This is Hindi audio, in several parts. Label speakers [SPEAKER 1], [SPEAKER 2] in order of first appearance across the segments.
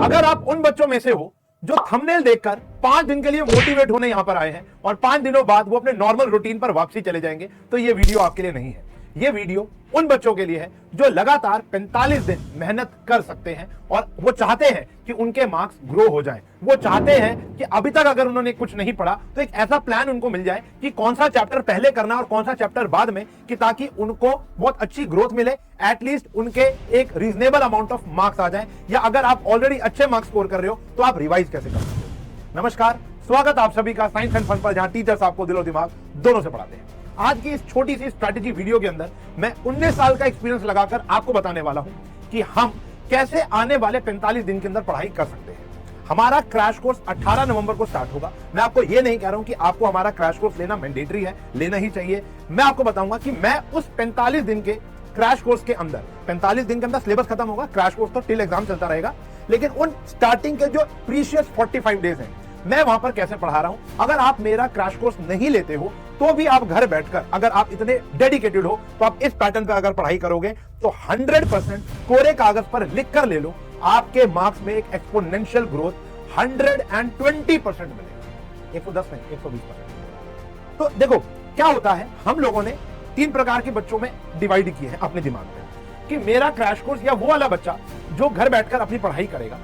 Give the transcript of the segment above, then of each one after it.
[SPEAKER 1] अगर आप उन बच्चों में से हो जो थंबनेल देखकर 5 दिन के लिए मोटिवेट होने यहां पर आए हैं और 5 दिनों बाद वो अपने नॉर्मल रूटीन पर वापसी चले जाएंगे, तो ये वीडियो आपके लिए नहीं है। ये वीडियो उन बच्चों के लिए है जो लगातार 45 दिन मेहनत कर सकते हैं और वो चाहते हैं कि उनके मार्क्स ग्रो हो जाएं। वो चाहते हैं कि अभी तक अगर उन्होंने कुछ नहीं पढ़ा तो एक ऐसा प्लान उनको मिल जाए कि कौन सा चैप्टर पहले करना और कौन सा चैप्टर बाद में, कि ताकि उनको बहुत अच्छी ग्रोथ मिले, एटलीस्ट उनके एक रीजनेबल अमाउंट ऑफ मार्क्स आ जाए। या अगर आप ऑलरेडी अच्छे मार्क्स स्कोर कर रहे हो तो आप रिवाइज कैसे कर सकते हो। नमस्कार, स्वागत आप सभी का साइंस एंड फन पर, जहां टीचर्स आपको दिलो दिमाग दोनों से पढ़ाते हैं। आज की इस छोटी सी स्ट्रैटेजी वीडियो के अंदर मैं 19 साल का एक्सपीरियंस लगाकर आपको बताने वाला हूं कि हम कैसे आने वाले 45 दिन के अंदर पढ़ाई कर सकते हैं। हमारा क्रैश कोर्स 18 नवंबर को स्टार्ट होगा। मैं आपको यह नहीं कह रहा हूं कि आपको हमारा क्रैश कोर्स लेना मैंडेटरी है, लेना ही चाहिए। मैं आपको बताऊंगा कि मैं उस 45 दिन के क्रैश कोर्स के अंदर, 45 दिन के अंदर सिलेबस खत्म होगा, क्रैश कोर्स तो टिल एग्जाम चलता रहेगा, लेकिन उन स्टार्टिंग के जो प्रीशियस 45 डेज हैं मैं वहां पर कैसे पढ़ा रहा हूं। अगर आप मेरा क्रैश कोर्स नहीं लेते हो तो भी आप घर बैठकर, अगर आप इतने डेडिकेटेड हो तो आप इस पैटर्न पर अगर पढ़ाई करोगे तो 100% कोरे कागज पर लिख कर ले लो, आपके मार्क्स में एक एक्सपोनेंशियल ग्रोथ 120% मिलेगा। 110 नहीं, 120%। तो देखो क्या होता है, हम लोगों ने 3 प्रकार के बच्चों में डिवाइड किए हैं अपने दिमाग में कि मेरा क्रैश कोर्स या वो वाला बच्चा जो घर बैठकर अपनी पढ़ाई करेगा।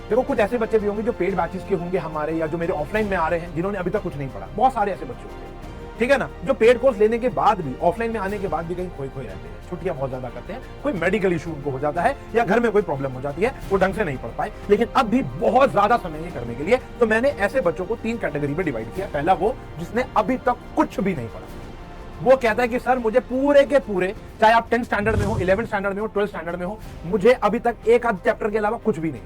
[SPEAKER 1] देखो कुछ ऐसे बच्चे भी होंगे जो पेड बैचेस के होंगे हमारे, या जो मेरे ऑफलाइन में आ रहे हैं जिन्होंने अभी तक कुछ नहीं पढ़ा। बहुत सारे ऐसे बच्चे होते हैं, ठीक है ना, जो पेड कोर्स लेने के बाद भी, ऑफलाइन में आने के बाद भी कहीं खोए खोए रहते हैं, छुट्टियां बहुत ज्यादा करते हैं, कोई मेडिकल इशू उनको हो जाता है या घर में कोई प्रॉब्लम हो जाती है, वो ढंग से नहीं पढ़ पाए, लेकिन अब भी बहुत ज्यादा समय है करने के लिए। तो मैंने ऐसे बच्चों को 3 कैटेगरी में डिवाइड किया। पहला वो जिसने अभी तक कुछ भी नहीं पढ़ा। वो कहता है कि सर मुझे पूरे के पूरे, चाहे आप 10th स्टैंडर्ड में हो, 11th स्टैंडर्ड में हो, 12th स्टैंडर्ड में हो, मुझे अभी तक एक आध चैप्टर के अलावा कुछ भी नहीं।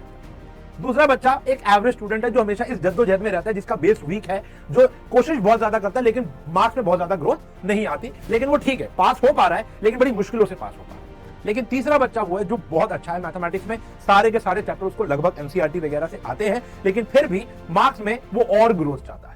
[SPEAKER 1] दूसरा बच्चा एक एवरेज स्टूडेंट है जो हमेशा इस जद्दोजहद में रहता है, जिसका बेस वीक है, जो कोशिश बहुत ज्यादा करता है लेकिन मार्क्स में बहुत ज्यादा ग्रोथ नहीं आती, लेकिन वो ठीक है, पास हो पा रहा है, लेकिन बड़ी मुश्किलों से पास हो पा रहा है। लेकिन तीसरा बच्चा वो है जो बहुत अच्छा है मैथमेटिक्स में, सारे के सारे चैप्टर उसको लगभग एनसीईआरटी वगैरह से आते हैं, लेकिन फिर भी मार्क्स में वो और ग्रोथ चाहता है।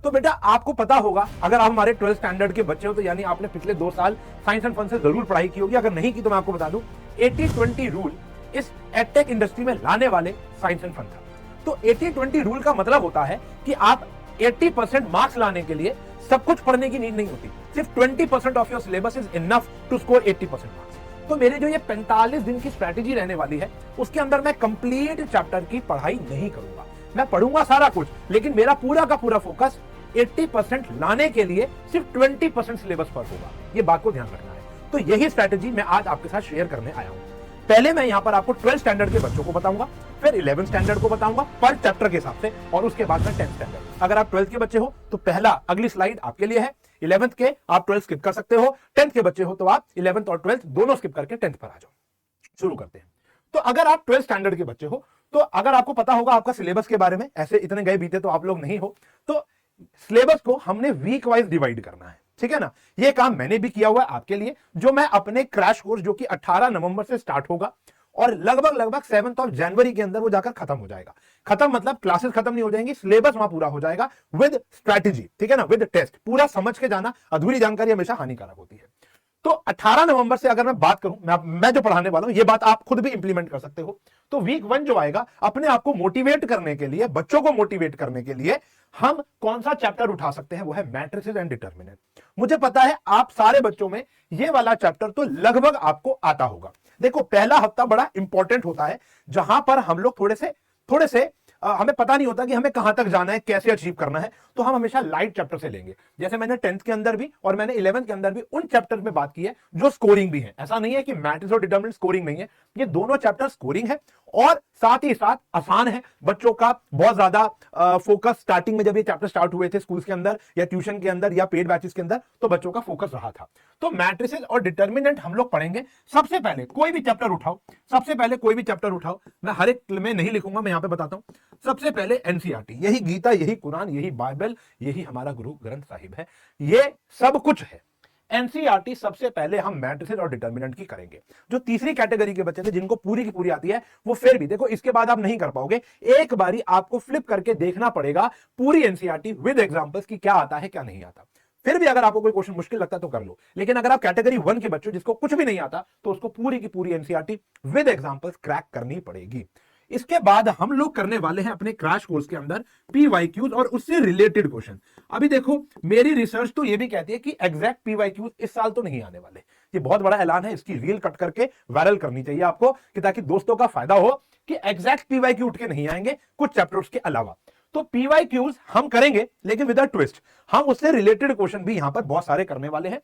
[SPEAKER 1] तो बेटा आपको पता होगा, अगर आप हमारे 12th स्टैंडर्ड के बच्चे हो तो यानी आपने पिछले 2 साल साइंस एंड फन से जरूर पढ़ाई की होगी। अगर नहीं की तो मैं आपको बता दूं, 80-20 रूल इस एडटेक इंडस्ट्री में लाने वाले साइंस एंड फन था। तो 80-20 रूल का मतलब होता है कि आप 80% मार्क्स लाने के लिए सब कुछ पढ़ने की नीड नहीं होती, सिर्फ 20% of your syllabus is enough to score 80% marks. तो मेरे जो ये 45 दिन की स्ट्रैटेजी रहने वाली है, उसके अंदर मैं कंप्लीट चैप्टर की पढ़ाई नहीं करूंगा। मैं पढ़ूंगा सारा कुछ, लेकिन मेरा पूरा का पूरा फोकस 80% लाने के लिए सिर्फ 20% सिलेबस पर होगा। ये बात को ध्यान रखना है। तो यही स्ट्रैटेजी मैं आज आपके साथ शेयर करने आया हूं। पहले मैं यहां पर आपको 12th स्टैंडर्ड के बच्चों को बताऊंगा, फिर 11th स्टैंडर्ड को बताऊंगा पर चैप्टर के हिसाब से, और उसके बाद में 10th स्टैंडर्ड। अगर आप 12th के बच्चे हो तो पहला अगली स्लाइड आपके लिए है। 11th के आप 12th स्किप कर सकते हो, 10th के बच्चे हो तो आप 11th और 12th दोनों स्किप करके 10th पर आ जाओ। शुरू करते हैं। तो अगर आप 12th स्टैंडर्ड के बच्चे हो तो अगर आपको पता होगा आपका सिलेबस के बारे में, ऐसे इतने गए बीते तो आप लोग नहीं हो, तो सिलेबस को हमने वीक वाइज डिवाइड करना है, ठीक है ना। ये काम मैंने भी किया हुआ है आपके लिए, जो मैं अपने क्रैश कोर्स जो कि 18 नवंबर से स्टार्ट होगा और लगभग 7th ऑफ जनवरी के अंदर वो जाकर खत्म हो जाएगा। खत्म मतलब क्लासेस खत्म नहीं हो जाएंगी, सिलेबस वहां पूरा हो जाएगा विद स्ट्रैटेजी, ठीक है ना, विद टेस्ट। पूरा समझ के जाना, अधूरी जानकारी हमेशा हानिकारक होती है। तो 18 नवंबर से अगर मैं बात करूं, मैं जो पढ़ाने वाला हूं, ये बात आप खुद भी इंप्लीमेंट कर सकते हो। तो वीक 1 जो आएगा, अपने आप को मोटिवेट करने के लिए, बच्चों को मोटिवेट करने के लिए हम कौन सा चैप्टर उठा सकते हैं, वो है मैट्रिसेस एंड डिटर्मिनेंट। मुझे पता है आप सारे बच्चों में ये वाला चैप्टर तो लगभग आपको आता होगा। देखो पहला हफ्ता बड़ा इंपॉर्टेंट होता है, जहां पर हम लोग थोड़े से हमें पता नहीं होता कि हमें कहां तक जाना है, कैसे अचीव करना है, तो हम हमेशा लाइट चैप्टर से लेंगे। जैसे मैंने 10th के अंदर भी और मैंने 11th के अंदर भी उन चैप्टर में बात की है जो स्कोरिंग भी है। ऐसा नहीं है कि मैट्रिक्स और डिटरमिनेंट स्कोरिंग नहीं है, ये दोनों चैप्टर स्कोरिंग है और साथ ही साथ आसान है। बच्चों का बहुत ज्यादा फोकस स्टार्टिंग में, जब ये चैप्टर स्टार्ट हुए थे स्कूल्स के अंदर या ट्यूशन के अंदर या पेड बैचेस के अंदर, तो बच्चों का फोकस रहा था। तो मैट्रिसेस और डिटर्मिनेंट हम लोग पढ़ेंगे। सबसे पहले कोई भी चैप्टर उठाओ, मैं हर एक में नहीं लिखूंगा, मैं यहां पे बताता हूं। सबसे पहले एनसीईआरटी, यही गीता, यही कुरान, यही बाइबल, यही हमारा गुरु ग्रंथ साहिब है, ये सब कुछ है। एनसीईआरटी सबसे पहले हम मैट्रिसेस और डिटर्मिनेंट की करेंगे। जो तीसरी कैटेगरी के बच्चे थे जिनको पूरी की पूरी आती है, वो फिर भी देखो इसके बाद आप नहीं कर पाओगे, एक बारी आपको फ्लिप करके देखना पड़ेगा पूरी एनसीईआरटी विद एग्जांपल्स की क्या आता है क्या नहीं आता। फिर भी अगर आपको कोई क्वेश्चन मुश्किल लगता है तो कर लो, लेकिन अगर आप कैटेगरी 1 के बच्चों जिसको कुछ भी नहीं आता तो उसको पूरी की पूरी एनसीईआरटी विद एग्जांपल्स क्रैक करनी पड़ेगी। इसके बाद हम लोग करने वाले हैं अपने क्रैश कोर्स के अंदर पीवाईक्यूज और उससे रिलेटेड क्वेश्चन। अभी देखो मेरी रिसर्च तो ये भी कहती है कि एग्जैक्ट पीवाईक्यूज इस साल तो नहीं आने वाले। ये बहुत बड़ा ऐलान है, इसकी रील कट करके वायरल करनी चाहिए आपको कि ताकि दोस्तों का फायदा हो कि एग्जैक्ट पीवाईक्यू उठ के नहीं आएंगे कुछ चैप्टर्स के अलावा। तो पीवाईक्यूज हम करेंगे लेकिन विद अ ट्विस्ट, हम उससे रिलेटेड क्वेश्चन भी यहां पर बहुत सारे करने वाले हैं।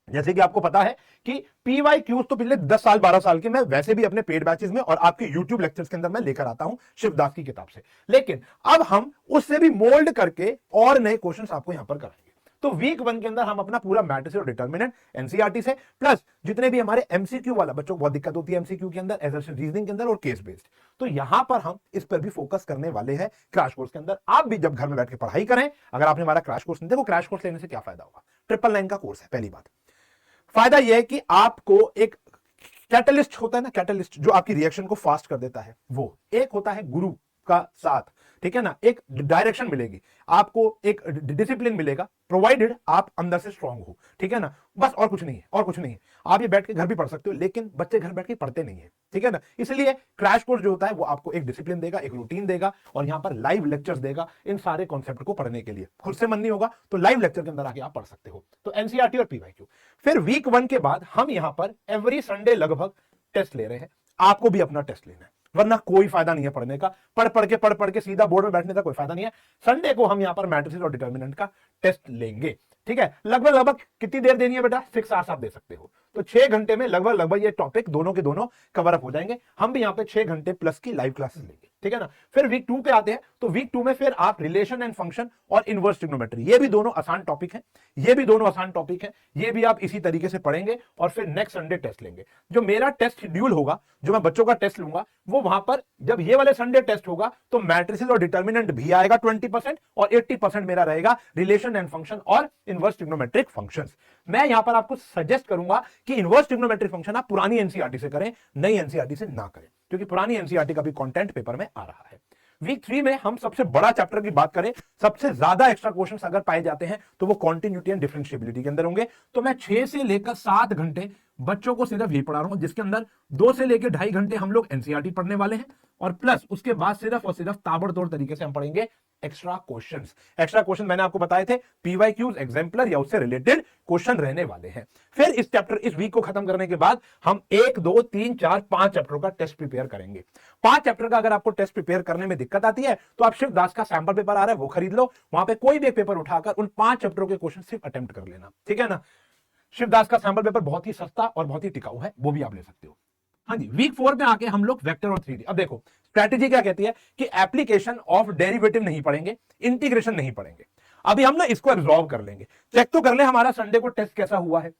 [SPEAKER 1] जैसे कि आपको पता है कि पीवाईक्यूज तो पिछले 10 साल 12 साल के मैं वैसे भी अपने पेड बैचेस में और आपके यूट्यूब लेक्चर्स के अंदर मैं लेकर आता हूं शिवदास की किताब से, लेकिन अब हम उससे भी मोल्ड करके और नए क्वेश्चंस आपको यहां पर कराएंगे। तो वीक 1 के अंदर हम अपना पूरा मैट्रिक्स और डिटर्मिनेंट एनसीईआरटी से प्लस जितने भी हमारे एमसीक्यू वाला, बच्चों को बहुत दिक्कत होती है एमसीक्यू के अंदर, एजर्शन रीजनिंग के अंदर और केस बेस्ड, तो यहां पर हम इस पर भी फोकस करने वाले हैं क्रैश कोर्स के अंदर। आप भी जब घर में बैठ के पढ़ाई करें, अगर आपने हमारा क्रैश कोर्स नहीं, देखो क्रैश कोर्स लेने से क्या फायदा होगा, 999 का कोर्स है। पहली बात फायदा यह है कि आपको एक कैटलिस्ट होता है ना, कैटलिस्ट जो आपकी रिएक्शन को फास्ट कर देता है, वो एक होता है गुरु का साथ, ठीक है ना, एक डायरेक्शन मिलेगी आपको, एक डिसिप्लिन मिलेगा, प्रोवाइडेड आप अंदर से स्ट्रांग हो, ठीक है ना, बस और कुछ नहीं है, और कुछ नहीं है। आप ये बैठ के घर भी पढ़ सकते हो, लेकिन बच्चे घर बैठ के पढ़ते नहीं है, ठीक है ना, इसलिए क्रैश कोर्स जो होता है वो आपको एक डिसिप्लिन देगा, एक रूटीन देगा और यहां पर लाइव लेक्चर्स देगा इन सारे कॉन्सेप्ट को पढ़ने के लिए। खुद से मन नहीं होगा तो लाइव लेक्चर के अंदर आके आप पढ़ सकते हो। तो एनसीईआरटी और पीवाईक्यू। फिर वीक 1 के बाद हम यहां पर एवरी संडे लगभग टेस्ट ले रहे हैं, आपको भी अपना टेस्ट लेना है, वरना कोई फायदा नहीं है पढ़ने का। पढ़ के सीधा बोर्ड में बैठने का कोई फायदा नहीं है। संडे को हम यहां पर मैट्रिक्स और डिटर्मिनेंट का टेस्ट लेंगे, ठीक है। लगभग कितनी देर देनी है बेटा, 6 आवर्स आप दे सकते हो, तो 6 घंटे में लगभग ये टॉपिक दोनों के दोनों कवर अप हो जाएंगे। हम भी यहां पे 6 घंटे प्लस की लाइव क्लासेस लेंगे, ठीक है ना। फिर वीक 2 पे आते हैं, तो वीक 2 में फिर आप रिलेशन एंड फंक्शन और इनवर्स ट्रिग्नोमेट्री, ये भी दोनों आसान टॉपिक है, ये भी दोनों आसान टॉपिक है, ये भी आप इसी तरीके से पढ़ेंगे और फिर नेक्स्ट संडे टेस्ट लेंगे। जो मेरा टेस्ट शेड्यूल होगा, जो मैं बच्चों का टेस्ट लूंगा, वो वहां पर जब ये वाले संडे टेस्ट होगा तो मैट्रिसेस और डिटर्मिनेंट भी आएगा 20% और 80% मेरा रहेगा रिलेशन एंड फंक्शन और इनवर्स ट्रिग्नोमेट्रिक फंक्शंस। मैं यहां पर आपको सजेस्ट करूंगा कि इनवर्स ट्रिग्नोमेट्रिक फंक्शन आप पुरानी एनसीईआरटी से करें, नई एनसीईआरटी से ना करें, क्योंकि पुरानी एनसीईआरटी का भी कंटेंट पेपर में आ रहा है। वीक 3 में हम सबसे बड़ा चैप्टर की बात करें, सबसे ज्यादा एक्स्ट्रा क्वेश्चंस अगर पाए जाते हैं तो वो कॉन्टिन्यूटी एंड डिफरेंशिएबिलिटी के अंदर होंगे। तो मैं 6 से लेकर 7 घंटे बच्चों को सिर्फ ये पढ़ा रहा हूं, जिसके अंदर 2 से लेकर 2.5 घंटे हम लोग एनसीईआरटी पढ़ने वाले हैं और प्लस उसके बाद सिर्फ और सिर्फ ताबड़तोड़ तरीके से हम पढ़ेंगे एक्स्ट्रा क्वेश्चंस। एक्स्ट्रा क्वेश्चन मैंने आपको बताए थे पीवाईक्यूज, एग्जाम्पलर या उससे रिलेटेड क्वेश्चन रहने वाले हैं। फिर इस चैप्टर, इस वीक को खत्म करने के बाद हम 1 2 3 4 5 चैप्टरों का टेस्ट प्रिपेयर करेंगे। 5 चैप्टर का अगर आपको टेस्ट प्रिपेयर करने में दिक्कत आती है तो आप शिवदास का सैंपल पेपर आ रहा है वो खरीद लो, वहां पे कोई भी एक पेपर उठाकर उन 5 चैप्टरों के क्वेश्चन सिर्फ अटेम्प्ट कर लेना, ठीक है ना। शिवदास का सैंपल पेपर बहुत ही सस्ता और बहुत ही टिकाऊ है, वो भी आप ले सकते हो। हाँ जी, वीक 4 में आके हम लोग वेक्टर और 3D। अब देखो स्ट्रैटेजी क्या कहती है कि एप्लीकेशन ऑफ डेरिवेटिव नहीं पढ़ेंगे, इंटीग्रेशन नहीं पढ़ेंगे। अभी हम ना इसको एब्जॉर्व कर लेंगे, चेक तो कर ले हमारा संडे को टेस्ट कैसा हुआ है,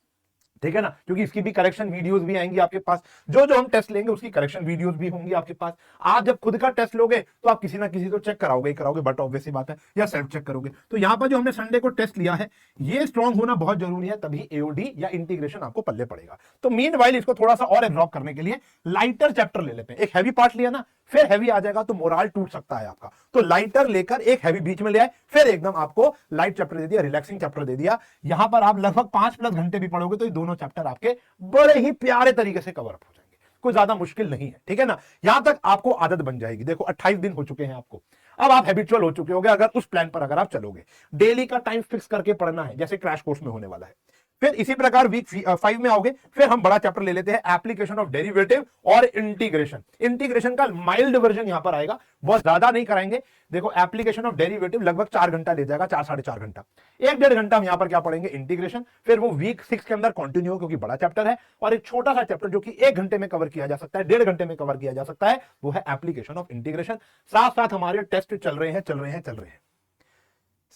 [SPEAKER 1] ठीक है ना, क्योंकि इसकी भी करेक्शन वीडियोस भी आएंगी आपके पास। जो जो हम टेस्ट लेंगे उसकी करेक्शन वीडियोस भी होंगी आपके पास। आप जब खुद का टेस्ट लोगे तो आप किसी ना किसी को चेक कराओगे ही कराओगे, बट ऑब्वियस सी बात है, या सेल्फ चेक करोगे। तो यहां पर जो हमने संडे को टेस्ट लिया है ये स्ट्रांग होना बहुत जरूरी है, तभी एओडी या इंटीग्रेशन आपको पल्ले पड़ेगा। तो मीनवाइल इसको थोड़ा सा और एब्जॉर्ब करने के लिए लाइटर चैप्टर ले लेते हैं। एक हैवी पार्ट लिया ना, फिर हैवी आ जाएगा तो मोराल टूट सकता है आपका, तो लाइटर लेकर एक हैवी बीच में ले आए, फिर एकदम आपको लाइट चैप्टर दे दिया, रिलैक्सिंग चैप्टर दे दिया। यहां पर आप लगभग 5+ घंटे भी पढ़ोगे तो ये दोनों चैप्टर आपके बड़े ही प्यारे तरीके से कवर अप हो जाएंगे, कोई ज्यादा मुश्किल नहीं है, ठीक है ना। यहां तक आपको आदत बन जाएगी। देखो 28 दिन हो चुके हैं आपको, अब आप हैबिचुअल हो चुके होंगे अगर उस प्लान पर अगर आप चलोगे। डेली का टाइम फिक्स करके पढ़ना है, जैसे क्रैश कोर्स में होने वाला है। फिर इसी प्रकार वीक 5 में आओगे, फिर हम बड़ा चैप्टर ले लेते हैं एप्लीकेशन ऑफ डेरिवेटिव और इंटीग्रेशन। इंटीग्रेशन का माइल्ड वर्जन यहां पर आएगा, बहुत ज्यादा नहीं कराएंगे। देखो एप्लीकेशन ऑफ डेरिवेटिव लगभग 4 घंटा ले जाएगा, 4 साढ़े 4 घंटा, 1-1.5 घंटा हम यहां पर क्या पढ़ेंगे, इंटीग्रेशन। फिर वो वीक 6 के अंदर कंटिन्यू हो, क्योंकि बड़ा चैप्टर है। और एक छोटा सा चैप्टर जो कि 1 घंटे में कवर किया जा सकता है, 1.5 घंटे में कवर किया जा सकता है, वो है एप्लीकेशन ऑफ इंटीग्रेशन। साथ साथ हमारे टेस्ट चल रहे हैं।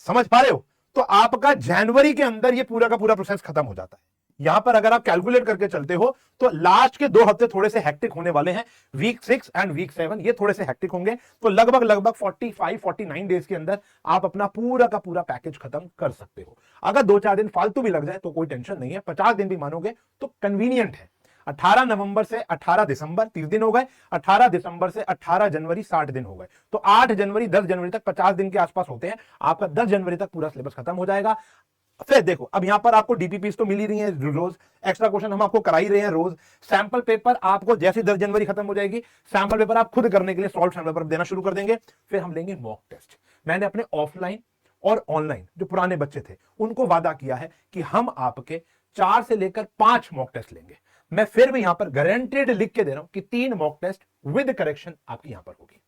[SPEAKER 1] समझ पा रहे हो? तो आपका जनवरी के अंदर ये पूरा का पूरा प्रोसेस खत्म हो जाता है। यहां पर अगर आप कैलकुलेट करके चलते हो तो लास्ट के 2 हफ्ते थोड़े से हेक्टिक होने वाले हैं। वीक 6 एंड वीक 7 ये थोड़े से हेक्टिक होंगे। तो लगभग 45-49 डेज के अंदर आप अपना पूरा का पूरा पैकेज खत्म कर सकते हो। अगर 2-4 दिन फालतू भी लग जाए तो कोई टेंशन नहीं है, 50 दिन भी मानोगे तो कन्वीनियंट है। 18 नवंबर से 18 दिसंबर 30 दिन हो गए, 18 दिसंबर से 18 जनवरी 60 दिन हो गए। तो 8 जनवरी 10 जनवरी तक 50 दिन के आसपास होते हैं। आपका 10 जनवरी तक पूरा सिलेबस खत्म हो जाएगा। फिर देखो, अब यहां पर आपको डीपीपीस तो मिल ही रही है रोज, एक्स्ट्रा क्वेश्चन हम आपको करा ही रहे हैं रोज। सैंपल पेपर आपको जैसे 10 जनवरी खत्म हो जाएगी, सैंपल पेपर आप खुद करने के लिए सॉल्व सैंपल पेपर देना शुरू कर देंगे। फिर हम लेंगे मॉक टेस्ट। मैंने अपने ऑफलाइन और ऑनलाइन जो पुराने बच्चे थे उनको वादा किया है कि हम आपके 4 से लेकर 5 मॉक टेस्ट लेंगे। मैं फिर भी यहां पर गारंटेड लिख के दे रहा हूं कि 3 मॉक टेस्ट विद करेक्शन आपकी यहां पर होगी,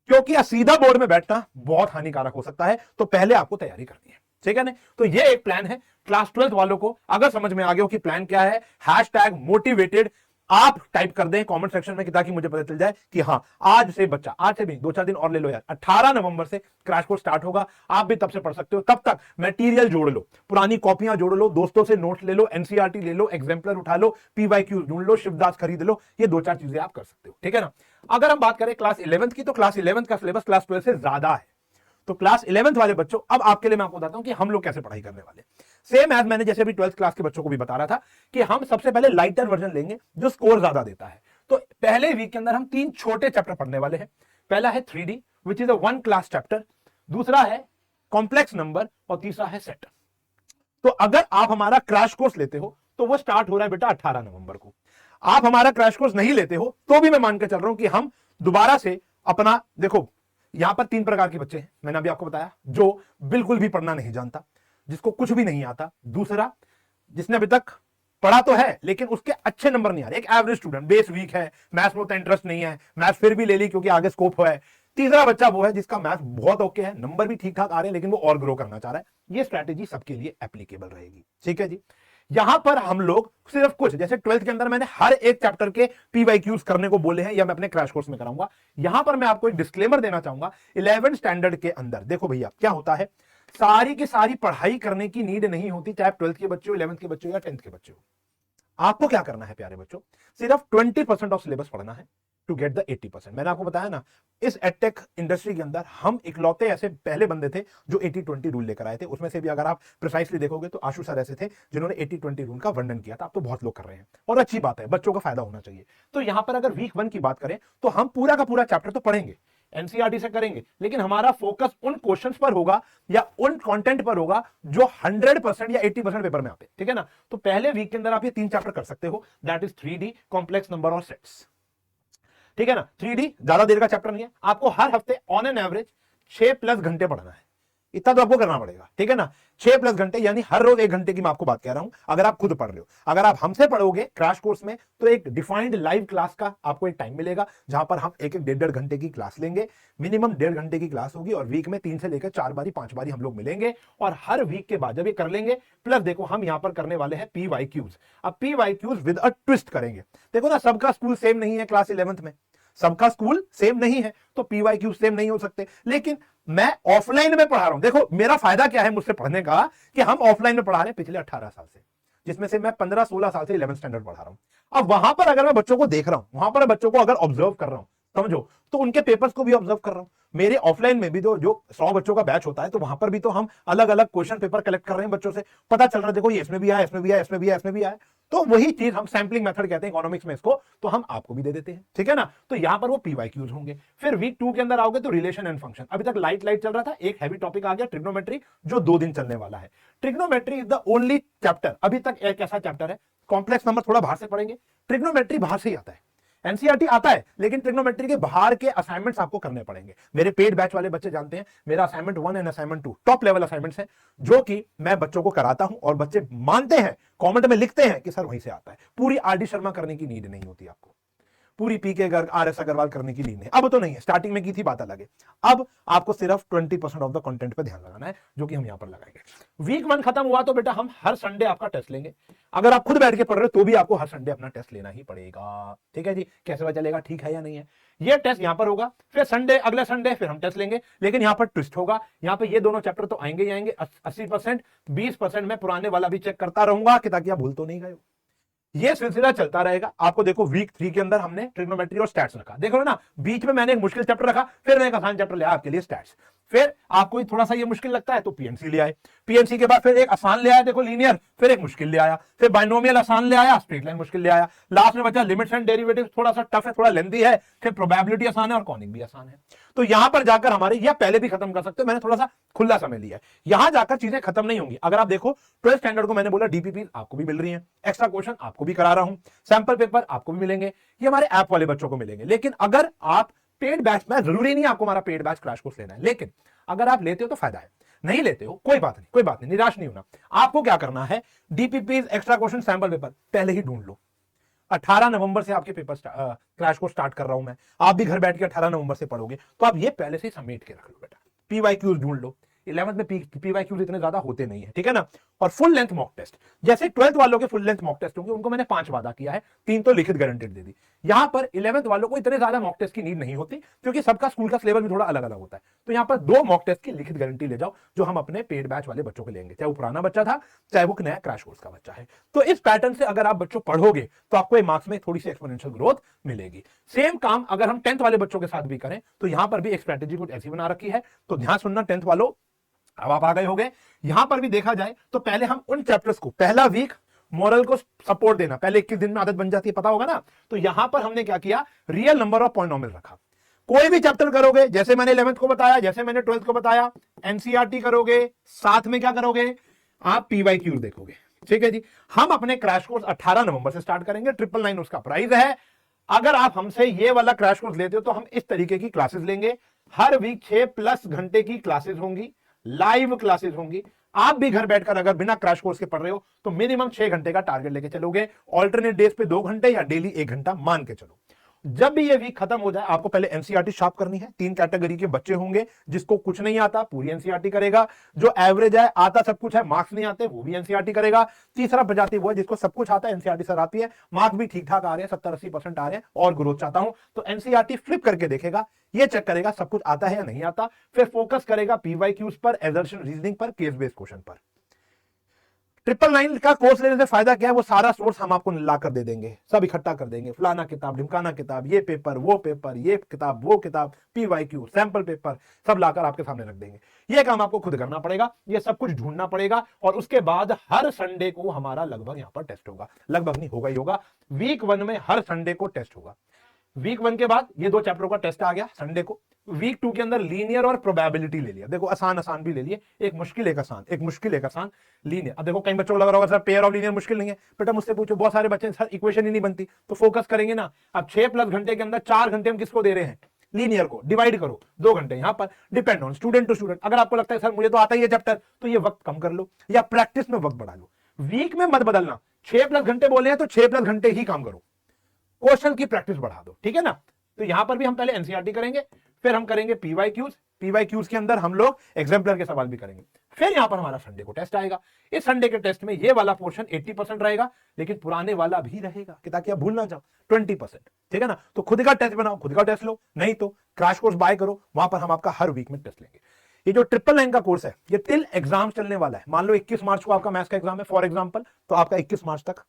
[SPEAKER 1] क्योंकि सीधा बोर्ड में बैठना बहुत हानिकारक हो सकता है। तो पहले आपको तैयारी करनी है, ठीक है ना। तो ये एक प्लान है क्लास 12 वालों को। अगर समझ में आ गया हो कि प्लान क्या है, हैशटैग मोटिवेटेड आप टाइप कर दें कमेंट सेक्शन में, ताकि मुझे पता चल जाए कि हाँ आज से बच्चा, आज से भी 2-4 दिन और ले लो यार, 18 नवंबर से क्रैश कोर्स स्टार्ट होगा। आप भी तब से पढ़ सकते हो। तब तक मटेरियल जोड़ लो, पुरानी कॉपियां जोड़ लो, दोस्तों से नोट्स ले लो, एनसीईआरटी ले लो, एग्जाम्पलर उठा लो, पीवाईक्यू ढूंढ लो, शिवदास खरीद लो। ये 2-4 चीजें आप कर सकते हो, ठीक है ना। अगर हम बात करें क्लास 11th की, तो क्लास 11th का सिलेबस क्लास 12 से ज्यादा है। तो क्लास 11th वाले बच्चों, अब आपके लिए मैं आपको बताता हूं कि हम लोग कैसे पढ़ाई करने वाले। सेम एज मैंने जैसे भी 12th क्लास के बच्चों को भी बता रहा था कि हम सबसे पहले लाइटर वर्जन लेंगे जो स्कोर ज्यादा देता है। तो पहले वीक के अंदर हम 3 छोटे चैप्टर पढ़ने वाले हैं। पहला है 3D which is a 1 class chapter, दूसरा है कॉम्प्लेक्स नंबर और तीसरा है सेट। तो अगर आप हमारा क्रैश कोर्स लेते हो तो वो स्टार्ट हो रहा है बेटा 18 नवंबर को। आप हमारा क्रैश कोर्स नहीं लेते हो तो भी मैं मानकर चल रहा हूं कि हम दोबारा से अपना, देखो यहां पर 3 प्रकार के बच्चे हैं, मैंने अभी आपको बताया, जो बिल्कुल भी पढ़ना नहीं जानता, जिसको कुछ भी नहीं आता, दूसरा जिसने अभी तक पढ़ा तो है लेकिन उसके अच्छे नंबर नहीं आ रहे, एक एवरेज स्टूडेंट, बेस वीक है, मैथ्स में उतना इंटरेस्ट नहीं है, मैथ्स फिर भी ले ली क्योंकि आगे स्कोप है। तीसरा बच्चा वो है जिसका मैथ्स बहुत ओके है, नंबर भी ठीक ठाक आ रहे हैं लेकिन वो और ग्रो करना चाह रहा है। ये स्ट्रैटेजी सबके लिए एप्लीकेबल रहेगी, ठीक है जी। यहां पर हम लोग सिर्फ कुछ, जैसे 12th के अंदर मैंने हर एक चैप्टर के पीवाईक्यूज करने को बोले हैं, या मैं अपने क्रैश कोर्स में कराऊंगा। यहां पर मैं आपको एक डिस्क्लेमर देना चाहूंगा, 11th स्टैंडर्ड के अंदर देखो भैया क्या होता है, सारी की सारी पढ़ाई करने की नीड नहीं होती, चाहे 12th के बच्चे हो, 11th के बच्चे हो या 10th के बच्चे हो। आपको क्या करना है प्यारे बच्चों, सिर्फ 20% ऑफ सिलेबस पढ़ना है टू गेट द 80%। मैंने आपको बताया ना, इस एडटेक इंडस्ट्री के अंदर हम इकलौते ऐसे पहले बंदे थे जो 80-20 रूल लेकर आए थे। उसमें से भी अगर आप प्रिसाइसली देखोगे तो आशु सर ऐसे थे जिन्होंने 80-20 रूल का वर्णन किया था। आप तो बहुत लोग कर रहे हैं और अच्छी बात है, बच्चों का फायदा होना चाहिए। तो यहां पर अगर वीक 1 की बात करें तो हम पूरा का पूरा चैप्टर तो पढ़ेंगे, एनसीईआरटी से करेंगे, लेकिन हमारा फोकस उन क्वेश्चंस पर होगा या उन कंटेंट पर होगा जो 100% या 80% पेपर में आते हैं, ठीक है ना। तो पहले वीक के अंदर आप ये 3 चैप्टर कर सकते हो, that is 3D, complex number और सेट्स, ठीक है ना। 3D ज्यादा देर का चैप्टर नहीं है, आपको हर हफ्ते ऑन एन एवरेज 6+ घंटे पढ़ना है, इतना तो आपको करना पड़ेगा, ठीक है ना। 6+ घंटे यानी हर रोज 1 घंटे की मैं आपको बात कह रहा हूं, अगर आप खुद पढ़ रहे हो। अगर आप हमसे पढ़ोगे क्रैश कोर्स में तो एक डिफाइंड लाइव क्लास का आपको एक टाइम मिलेगा, जहां पर हम 1-1, 1.5 घंटे की क्लास लेंगे, मिनिमम 1.5 घंटे की क्लास होगी, और वीक में 3 से लेकर 4 बारी 5 बारी हम लोग मिलेंगे। और हर वीक के बाद जब ये कर लेंगे, प्लस देखो हम यहां पर करने वाले हैं पीवाईक्यूज। अब पीवाईक्यूज विद अ ट्विस्ट करेंगे। देखो ना, सबका स्कूल सेम नहीं है क्लास 11th में, सबका स्कूल सेम नहीं है, तो पीवाईक्यू सेम नहीं हो सकते। लेकिन मैं ऑफलाइन में पढ़ा रहा हूं, देखो मेरा फायदा क्या है मुझसे पढ़ने का, कि हम ऑफलाइन में पढ़ा रहे हैं पिछले 18 साल से, जिसमें से मैं 15-16 साल से 11th स्टैंडर्ड पढ़ा रहा हूं। अब वहां पर अगर मैं बच्चों को देख रहा हूं, वहां पर बच्चों को अगर ऑब्जर्व कर रहा हूं, समझो, तो उनके पेपर्स को भी ऑब्जर्व कर रहा हूं। मेरे ऑफलाइन में भी तो जो 100 बच्चों का बैच होता है, तो वहां पर भी तो हम अलग अलग क्वेश्चन पेपर कलेक्ट कर रहे हैं बच्चों से, पता चल रहा है देखो ये इसमें भी आया, इसमें भी आया, इसमें भी आया, इसमें भी आया। तो वही चीज हम सैम्पलिंग मेथड कहते हैं इकोनॉमिक्स में इसको, तो हम आपको भी दे देते हैं, ठीक है ना। तो यहां पर वो पीवाईक्यूज होंगे। फिर वीक 2 के अंदर आओगे तो रिलेशन एंड फंक्शन, अभी तक लाइट लाइट चल रहा था, एक हैवी टॉपिक आ गया ट्रिग्नोमेट्री, जो 2 दिन चलने वाला है। Trigonometry is the only chapter, अभी तक एक ऐसा चैप्टर है, कॉम्प्लेक्स नंबर थोड़ा बाहर से पढ़ेंगे, ट्रिग्नोमेट्री बाहर से ही आता है, एनसीईआरटी आता है, लेकिन ट्रिग्नोमेट्री के बाहर के असाइनमेंट्स आपको करने पड़ेंगे। मेरे पेड बैच वाले बच्चे जानते हैं, मेरा assignment 1 and assignment 2 top level assignments हैं, जो कि मैं बच्चों को कराता हूं, और बच्चे मानते हैं, कमेंट में लिखते हैं कि सर वहीं से आता है। पूरी आरडी शर्मा करने की नीड नहीं होती आपको, पूरी पीके गर्ग RS अग्रवाल करने की नीड नहीं, अब तो नहीं है, स्टार्टिंग में की थी, बात अलग है। अब आपको सिर्फ 20% ऑफ द कंटेंट पे ध्यान लगाना है, जो कि हम यहां पर लगाएंगे। वीक 1 खत्म हुआ तो बेटा हम हर संडे आपका टेस्ट लेंगे। अगर आप खुद बैठ के पढ़ रहे हो तो भी आपको हर संडे अपना टेस्ट लेना ही पड़ेगा, ठीक है जी। कैसे पता चलेगा ठीक है या नहीं है, ये टेस्ट यहां पर होगा, फिर संडे, अगले संडे फिर हम टेस्ट लेंगे। लेकिन यहां पर ट्विस्ट होगा, यहां पे ये दोनों चैप्टर तो आएंगे ही आएंगे, 80%, 20% मैं पुराने वाला भी चेक करता रहूंगा कि ताकि आप भूल तो नहीं गए हो। ये सिलसिला चलता रहेगा। आपको देखो वीक 3 के अंदर हमने ट्रिग्नोमेट्री और स्टैट्स रखा, देखो ना, बीच में मैंने एक मुश्किल चैप्टर रखा, फिर मैं एक आसान चैप्टर लिया आपके लिए स्टैट्स, फिर आपको थोड़ा सा ये मुश्किल लगता है तो पीएमसी ले आए, पीएमसी के बाद फिर एक आसान ले आया, देखो लीनियर, फिर एक मुश्किल ले आया, फिर बाइनोमियल आसान ले आया, स्ट्रेट लाइन मुश्किल ले आया, लास्ट में बचा लिमिट्स एंड डेरिवेटिव, थोड़ा सा टफ है, थोड़ा लेंथी है, फिर प्रोबेबिलिटी आसान है और कॉनिक भी आसान है। तो यहां पर जाकर हमारे यह पहले भी खत्म कर सकते हो, मैंने थोड़ा सा खुला समय लिया है, यहां जाकर चीजें खत्म नहीं होंगी। अगर आप देखो 12th स्टैंडर्ड को मैंने बोला डीपीपी आपको भी मिल रही है, एक्स्ट्रा क्वेश्चन आपको भी करा रहा हूं, सैंपल पेपर आपको भी मिलेंगे, ये हमारे ऐप वाले बच्चों को मिलेंगे। लेकिन अगर आप पेड बैच में, जरूरी नहीं आपको हमारा पेड बैच क्रैश कोर्स लेना है, लेकिन अगर आप लेते हो तो फायदा है, नहीं लेते हो कोई बात नहीं, कोई बात नहीं, निराश नहीं होना। आपको क्या करना है, DPP extra question sample paper पहले ही ढूंढ लो। 18 नवंबर से आपके पेपर क्रैश कोर्स स्टार्ट कर रहा हूं मैं, आप भी घर बैठ के 18 नवंबर से पढ़ोगे, तो आप ये पहले से समेट के रख लो बेटा। पीवाईक्यूज ढूंढ लो, 11th में पीवाईक्यूज इतने ज्यादा होते नहीं है, ठीक है ना। और फुल लेंथ मॉक टेस्ट, जैसे 12th वालों के फुल लेंथ मॉक टेस्ट होंगे, उनको मैंने 5 वादा किया है, 3 तो लिखित गारंटेड दे दी। यहां पर 11th वालों को इतने ज्यादा मॉक टेस्ट की नीड नहीं होती, क्योंकि सबका स्कूल का सिलेबस भी थोड़ा अलग अलग होता है। तो यहां पर 2 मॉक टेस्ट की लिखित गारंटी ले जाओ, जो हम अपने पेड बैच वाले बच्चों को लेंगे, चाहे वो पुराना बच्चा था, चाहे वो नया क्रैश कोर्स का बच्चा है। तो इस पैटर्न से अगर आप बच्चों पढ़ोगे तो आपको मार्क्स में थोड़ी सी एक्सपोनेंशियल ग्रोथ मिलेगी। सेम काम अगर हम 10th वाले बच्चों के साथ भी करें, तो यहां पर भी एक स्ट्रेटेजी कुछ ऐसी बना रखी है। तो ध्यान सुनना 10th वालों, अब आप आ गए होंगे। यहां पर भी देखा जाए तो पहले हम उन चैप्टर्स को, पहला वीक मॉरल को सपोर्ट देना, पहले 21 दिन में आदत बन जाती है, पता होगा ना। तो यहां पर हमने क्या किया, रियल नंबर ऑफ पॉलिनोमियल रखा। कोई भी चैप्टर करोगे, जैसे मैंने 11th को बताया, जैसे मैंने 12th को बताया, एनसीईआरटी करोगे, साथ में क्या करोगे, आप पीवाईक्यू देखोगे, ठीक है जी। हम अपने क्रैश कोर्स 18 नवंबर से स्टार्ट करेंगे, 999 उसका प्राइस है। अगर आप हमसे ये वाला क्रैश कोर्स लेते हो तो हम इस तरीके की क्लासेस लेंगे, हर वीक 6+ घंटे की क्लासेस होंगी, लाइव क्लासेस होंगी। आप भी घर बैठकर अगर बिना क्रैश कोर्स के पढ़ रहे हो तो मिनिमम 6 घंटे का टारगेट लेके चलोगे, ऑल्टरनेट डेज पे 2 घंटे या डेली 1 घंटा मान के चलो। जब भी ये वीक खत्म हो जाए, आपको पहले एनसीईआरटी शार्प करनी है। 3 कैटेगरी के बच्चे होंगे, जिसको कुछ नहीं आता पूरी एनसीईआरटी करेगा, जो एवरेज है, आता सब कुछ है, मार्क्स नहीं आते, वो भी एनसीईआरटी करेगा। तीसरा प्रजाति वो है जिसको सब कुछ आता है, एनसीईआरटी सर आती है, मार्क्स भी ठीक ठाक आ रहे हैं, 70-80% आ रहे हैं और ग्रोथ चाहता हूं, तो एनसीईआरटी फ्लिप करके देखेगा, ये चेक करेगा सब कुछ आता है या नहीं आता, फिर फोकस करेगा पीवाईक्यूज पर, असर्शन रीजनिंग पर, केस बेस्ड क्वेश्चन पर। 999 का कोर्स लेने से फायदा क्या है, वो सारा सोर्स हम आपको ला कर दे देंगे, सब इकट्ठा कर देंगे, फलाना किताब, ढिमकाना किताब, ये पेपर, वो पेपर, ये किताब, वो किताब, पीवाईक्यू, सैंपल पेपर, सब लाकर आपके सामने रख देंगे। ये काम आपको खुद करना पड़ेगा, ये सब कुछ ढूंढना पड़ेगा। और उसके बाद हर संडे को हमारा लगभग यहां पर टेस्ट होगा, लगभग नहीं होगा ही होगा, वीक 1 में हर संडे को टेस्ट होगा। वीक 1 के बाद ये 2 चैप्टरों का टेस्ट आ गया संडे को। वीक 2 के अंदर लीनियर और प्रोबेबिलिटी ले लिया, देखो आसान आसान भी ले लिए, एक मुश्किल एक आसान, एक मुश्किल एक आसान, लीनियर। अब देखो कई बच्चों को लग रहा होगा सर पेयर ऑफ लीनियर मुश्किल नहीं है, बेटा मुझसे पूछो, बहुत सारे बच्चे सर इक्वेशन ही नहीं बनती, तो फोकस करेंगे ना। अब 6+ घंटे के अंदर 4 घंटे हम किसको दे रहे हैं, लीनियर को, डिवाइड करो 2 घंटे, यहां पर depend on student to student. अगर आपको लगता है सर मुझे तो आता ही है चैप्टर, तो ये वक्त कम कर लो या प्रैक्टिस में वक्त बढ़ा लो, वीक में मत बदलना। 6+ घंटे बोले हैं तो 6+ घंटे ही काम करो, क्वेश्चन की प्रैक्टिस बढ़ा दो, ठीक है ना। तो यहां पर भी हम पहले एनसीईआरटी करेंगे, फिर हम करेंगे पीवाईक्यूज, पीवाईक्यूज के अंदर हम लोग एग्जाम्पलर के सवाल भी करेंगे, फिर यहां पर हमारा संडे को टेस्ट आएगा। इस संडे के टेस्ट में ये वाला पोर्शन 80% रहेगा, लेकिन पुराने वाला भी रहेगा कि ताकि आप भूल ना जाओ 20%, ठीक है ना। तो खुद का टेस्ट बनाओ, खुद का टेस्ट लो, नहीं तो क्रैश कोर्स बाय करो, वहां पर हम आपका हर वीक में टेस्ट लेंगे। ये जो 999 का कोर्स है, ये टिल एग्जाम चलने वाला है। मान लो 21 मार्च को आपका मैथ्स का एग्जाम है फॉर एग्जाम्पल, तो आपका 21 मार्च तक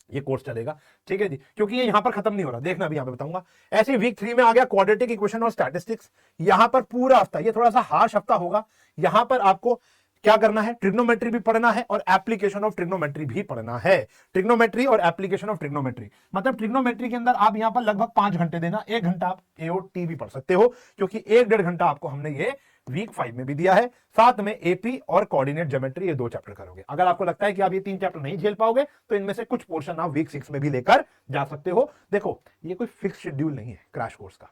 [SPEAKER 1] ये कोर्स चलेगा, ठीक है जी, क्योंकि ये यहां पर खत्म नहीं हो रहा, देखना भी यहां पे बताऊंगा। ऐसे वीक 3 में आ गया क्वाड्रेटिक इक्वेशन और स्टैटिस्टिक्स, यहां पर पूरा हफ्ता, ये थोड़ा सा हार्श हफ्ता होगा, यहां पर आपको क्या करना है, ट्रिग्नोमेट्री भी पढ़ना है और एप्लीकेशन ऑफ ट्रिग्नोमेट्री भी पढ़ना है। ट्रिग्नोमेट्री और एप्लीकेशन ऑफ ट्रिग्नोमेट्री, मतलब ट्रिग्नोमेट्री के अंदर आप यहां पर लगभग 5 घंटे देना, 1 घंटा आप एओटी भी पढ़ सकते हो, क्योंकि 1-1.5 घंटा आपको हमने ये वीक 5 में भी दिया है। साथ में एपी और कोऑर्डिनेट ज्योमेट्री, ये 2 चैप्टर करोगे। अगर आपको लगता है कि आप ये 3 चैप्टर नहीं झेल पाओगे, तो इनमें से कुछ पोर्शन आप वीक 6 में भी लेकर जा सकते हो। देखो ये कोई फिक्स शेड्यूल नहीं है क्रैश कोर्स का,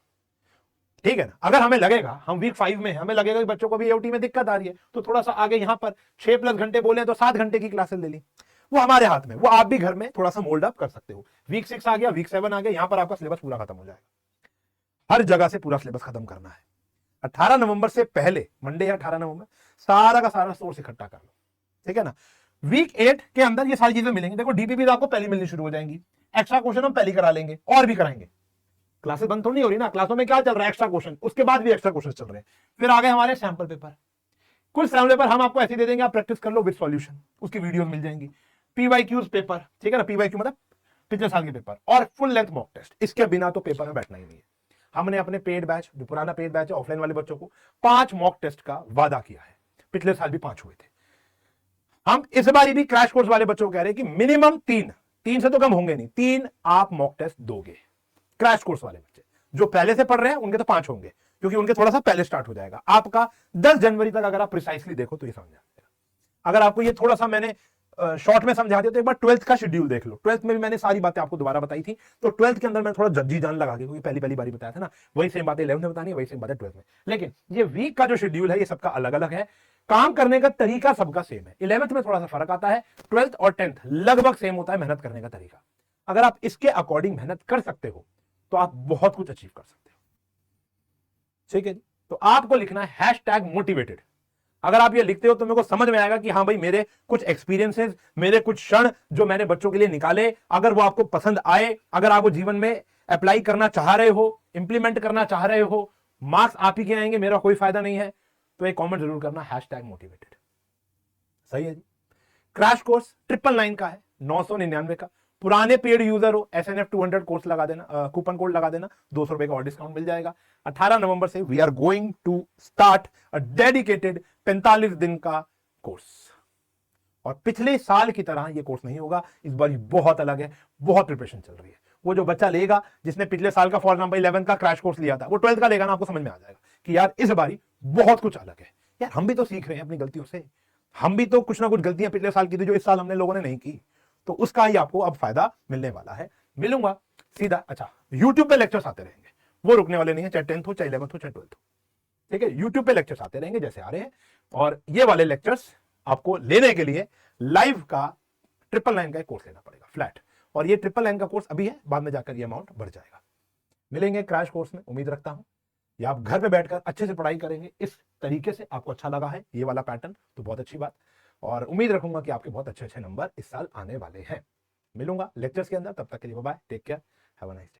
[SPEAKER 1] ठीक है ना। अगर हमें लगेगा हम वीक 5 में, हमें लगेगा कि बच्चों को भी एओटी में दिक्कत आ रही है, तो थोड़ा सा आगे यहां पर 6+ घंटे बोले तो 7 घंटे की क्लासेस ले ली, वो हमारे हाथ में, वो आप भी घर में थोड़ा सा मोल्ड अप कर सकते हो। वीक 6 आ गया, वीक 7 आ गया, यहां पर आपका सिलेबस पूरा खत्म हो जाएगा। हर जगह से पूरा सिलेबस खत्म करना है। 18 नवंबर से पहले, मंडे है 18 नवंबर, सारा का सारा सोर्स इकट्ठा कर लो, ठीक है ना। वीक 8 के अंदर ये सारी चीजें मिलेंगी। देखो डीपीपी आपको पहली मिलनी शुरू हो जाएंगी, एक्स्ट्रा क्वेश्चन हम पहले करा लेंगे और भी कराएंगे। क्लासेस बंद तो नहीं हो रही ना, क्लासों में क्या चल रहा है, एक्स्ट्रा क्वेश्चन, उसके बाद भी एक्स्ट्रा क्वेश्चन चल रहे हैं। फिर आ गए हमारे सैंपल पेपर, कुछ सैंपल पेपर हम आपको ऐसे दे देंगे, आप प्रैक्टिस कर लो विद सॉल्यूशन, उसकी वीडियोस मिल जाएंगी। पीवाईक्यूज पेपर, ठीक है ना, पीवाईक्यू मतलब पिछले साल के पेपर, और फुल लेंथ मॉक टेस्ट, इसके बिना तो पेपर में बैठना ही नहीं है। हमने अपने पेड बैच, जो पुराना पेड बैच है ऑफलाइन वाले बच्चों को 5 मॉक टेस्ट का वादा किया है। पिछले साल भी 5 हुए थे। हम इस बार भी क्रैश कोर्स वाले बच्चों को कह रहे हैं कि मिनिमम 3 से तो कम होंगे नहीं, 3 आप मॉक टेस्ट दोगे। क्रैश कोर्स वाले बच्चे जो पहले से पढ़ रहे हैं उनके तो 5 होंगे, क्योंकि उनके थोड़ा सा पहले स्टार्ट हो जाएगा। आपका 10 जनवरी तक अगर आप प्रिसाइसली देखो तो ये समझ आएगा। अगर आपको ये थोड़ा सा मैंने शॉर्ट में समझा दिया तो एक बार 12th का शेड्यूल देख लो। 12th में भी मैंने सारी बातें आपको दोबारा बताई थी, तो 12th के अंदर मैं थोड़ा जज्जी जान लगा के, क्योंकि पहली बारी बताया था ना, वही सेम बातें 11th में बतानी, वही सेम बातें 12th में। लेकिन ये वीक का जो शेड्यूल है ये सबका अलग अलग है, काम करने का तरीका सबका सेम है। 11th में थोड़ा सा फर्क आता है, 12th और 10th लगभग सेम होता है मेहनत करने का तरीका। अगर आप इसके अकॉर्डिंग मेहनत कर सकते हो तो आप बहुत कुछ अचीव कर सकते हो। ठीक है जी, तो आपको लिखना है #motivated। अगर आप ये लिखते हो तो मेरे को समझ में आएगा कि हाँ भाई, मेरे कुछ एक्सपीरियंसेस, मेरे कुछ क्षण जो मैंने बच्चों के लिए निकाले, अगर वो आपको पसंद आए, अगर आप वो जीवन में अप्लाई करना चाह रहे हो, इंप्लीमेंट करना चाह रहे हो, मार्क्स आप ही के आएंगे, मेरा कोई फायदा नहीं है, तो एक कमेंट जरूर करना #motivated। सही है जी। क्रैश कोर्स 999 का है, 999 का। पुराने पेड यूजर हो, SNF 200 कोर्स लगा देना, कूपन कोड लगा देना, 200 रुपए का और डिस्काउंट मिल जाएगा। 18 नवंबर से we are going to start a dedicated 45 दिन का कोर्स। और पिछले साल की तरह ये कोर्स नहीं होगा, इस बार बहुत अलग है, बहुत प्रिपरेशन चल रही है। वो जो बच्चा लेगा जिसने पिछले साल का फॉर एग्जाम्पल 11th का क्रैश कोर्स लिया था, वो 12th का लेगा ना, आपको समझ में आ जाएगा कि यार इस बारी बहुत कुछ अलग है। यार हम भी तो सीख रहे हैं अपनी गलतियों से, हम भी तो कुछ ना कुछ गलतियां पिछले साल की थी जो इस साल हमने लोगों ने नहीं की, तो उसका ही आपको अब फायदा मिलने वाला है। मिलूंगा सीधा। अच्छा, यूट्यूब पे लेक्चर्स आते रहेंगे, वो रुकने वाले नहीं है, चाहे 10th हो, चाहे 11th हो, चाहे 12th हो। ठीक है, यूट्यूब पे लेक्चर्स आते रहेंगे जैसे आ रहे हैं। और ये वाले लेक्चर्स आपको लेने के लिए लाइव का 999 का कोर्स लेना पड़ेगा फ्लैट। और ये 999 का कोर्स अभी है, बाद में जाकर ये अमाउंट बढ़ जाएगा। मिलेंगे क्रैश कोर्स में, उम्मीद रखता हूं या आप घर पे बैठकर अच्छे से पढ़ाई करेंगे इस तरीके से। आपको अच्छा लगा है ये वाला पैटर्न तो बहुत अच्छी बात, और उम्मीद रखूंगा कि आपके बहुत अच्छे अच्छे नंबर इस साल आने वाले हैं। मिलूंगा लेक्चर्स के अंदर, तब तक के लिए bye, take care, have a nice day.